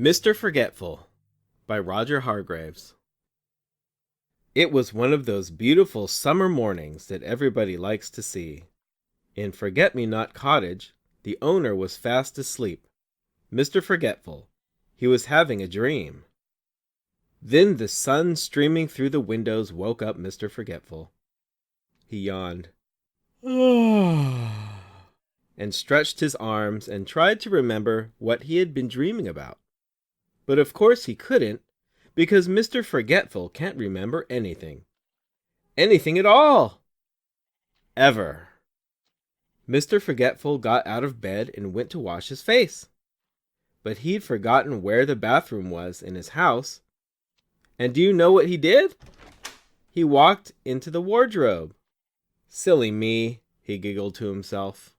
Mr. Forgetful by Roger Hargreaves. It was one of those beautiful summer mornings that everybody likes to see. In Forget-Me-Not Cottage, the owner was fast asleep. Mr. Forgetful. He was having a dream. Then the sun streaming through the windows woke up Mr. Forgetful. He yawned and stretched his arms and tried to remember what he had been dreaming about. But of course he couldn't, because Mr. Forgetful can't remember anything. Anything at all! Ever. Mr. Forgetful got out of bed and went to wash his face. But he'd forgotten where the bathroom was in his house. And do you know what he did? He walked into the wardrobe. Silly me, he giggled to himself.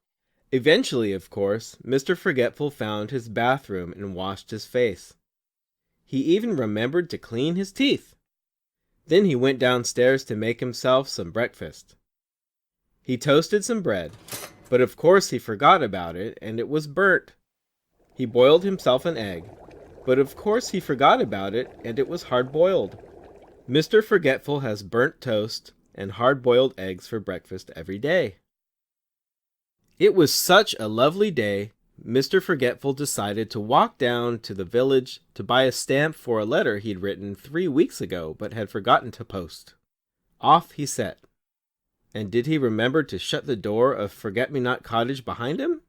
Eventually, of course, Mr. Forgetful found his bathroom and washed his face. He even remembered to clean his teeth. Then he went downstairs to make himself some breakfast. He toasted some bread, but of course he forgot about it and it was burnt. He boiled himself an egg, but of course he forgot about it and it was hard-boiled. Mr. Forgetful has burnt toast and hard-boiled eggs for breakfast every day. It was such a lovely day, Mr. Forgetful decided to walk down to the village to buy a stamp for a letter he'd written 3 weeks ago but had forgotten to post. Off he set. And did he remember to shut the door of Forget-Me-Not Cottage behind him?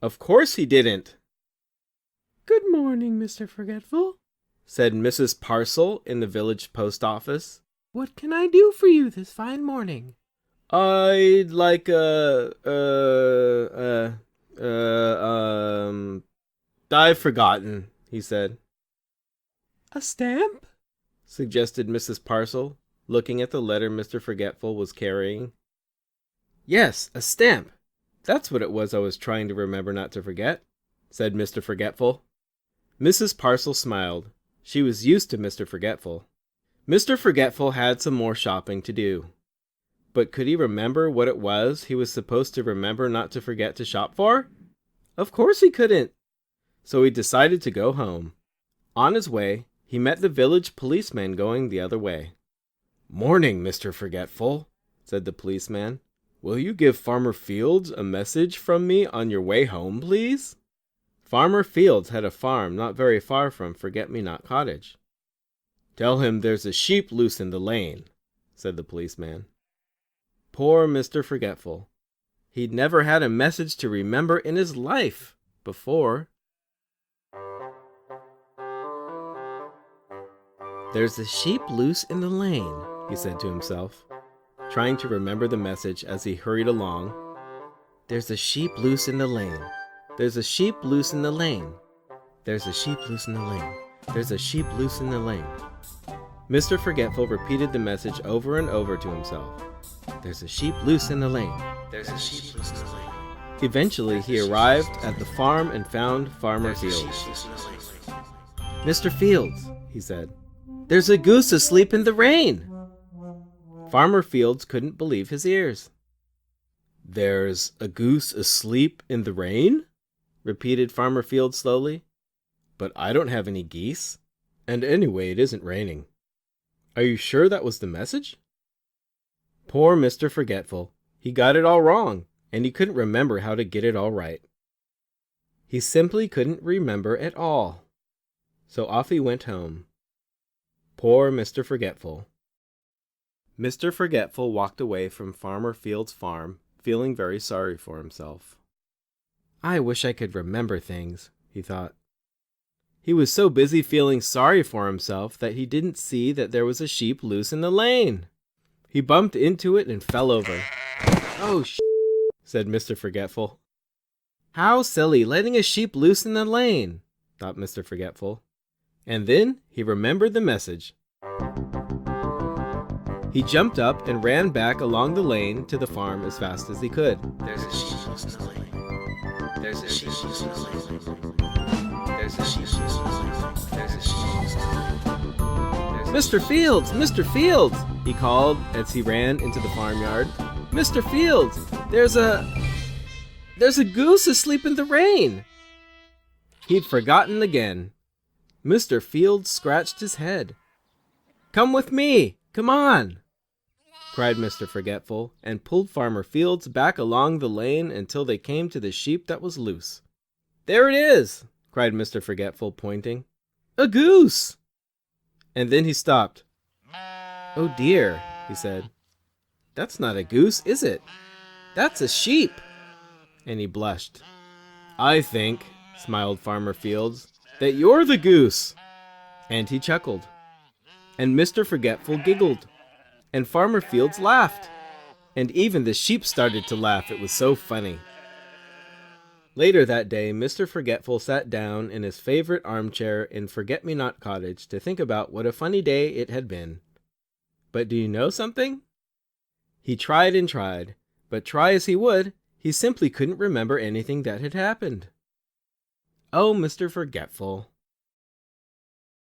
Of course he didn't. "Good morning, Mr. Forgetful," said Mrs. Parcel in the village post office. "What can I do for you this fine morning?" "I'd like I've forgotten," he said. "A stamp?" suggested Mrs. Parcel, looking at the letter Mr. Forgetful was carrying. "Yes, a stamp. That's what it was I was trying to remember not to forget," said Mr. Forgetful. Mrs. Parcel smiled. She was used to Mr. Forgetful. Mr. Forgetful had some more shopping to do. But could he remember what it was he was supposed to remember not to forget to shop for? Of course he couldn't. So he decided to go home. On his way, he met the village policeman going the other way. "Morning, Mr. Forgetful," said the policeman. "Will you give Farmer Fields a message from me on your way home, please?" Farmer Fields had a farm not very far from Forget-Me-Not Cottage. "Tell him there's a sheep loose in the lane," said the policeman. Poor Mr. Forgetful. He'd never had a message to remember in his life before. "There's a sheep loose in the lane," he said to himself, trying to remember the message as he hurried along. "There's a sheep loose in the lane. There's a sheep loose in the lane. There's a sheep loose in the lane. There's a sheep loose in the lane." Mr. Forgetful repeated the message over and over to himself. "There's a sheep loose in the lane. There's a sheep loose in the lane." Eventually, he arrived at the farm and found Farmer Fields. "Mr. Fields," he said, "there's a goose asleep in the rain." Farmer Fields couldn't believe his ears. "There's a goose asleep in the rain?" repeated Farmer Fields slowly. "But I don't have any geese. And anyway, it isn't raining. Are you sure that was the message?" Poor Mr. Forgetful. He got it all wrong, and he couldn't remember how to get it all right. He simply couldn't remember at all. So off he went home. Poor Mr. Forgetful. Mr. Forgetful walked away from Farmer Fields' farm, feeling very sorry for himself. "I wish I could remember things," he thought. He was so busy feeling sorry for himself that he didn't see that there was a sheep loose in the lane. He bumped into it and fell over. "Oh, said Mr. Forgetful. "How silly, letting a sheep loose in the lane," thought Mr. Forgetful. And then he remembered the message. He jumped up and ran back along the lane to the farm as fast as he could. "There's a sheep loose in the lane. There's a sheep loose in the lane. There's a sheep loose in the lane. There's a sheep loose in the lane. Mr. Fields! Mr. Fields!" he called as he ran into the farmyard. "Mr. Fields, there's a goose asleep in the rain." He'd forgotten again. Mr. Fields scratched his head. "Come with me! Come on!" cried Mr. Forgetful, and pulled Farmer Fields back along the lane until they came to the sheep that was loose. "There it is!" cried Mr. Forgetful, pointing. "A goose!" And then he stopped. "Oh dear," he said. "That's not a goose, is it? That's a sheep!" And he blushed. "I think," smiled Farmer Fields, "that you're the goose." And he chuckled. And Mr. Forgetful giggled. And Farmer Fields laughed. And even the sheep started to laugh, it was so funny. Later that day, Mr. Forgetful sat down in his favorite armchair in Forget-Me-Not Cottage to think about what a funny day it had been. But do you know something? He tried and tried, but try as he would, he simply couldn't remember anything that had happened. Oh, Mr. Forgetful!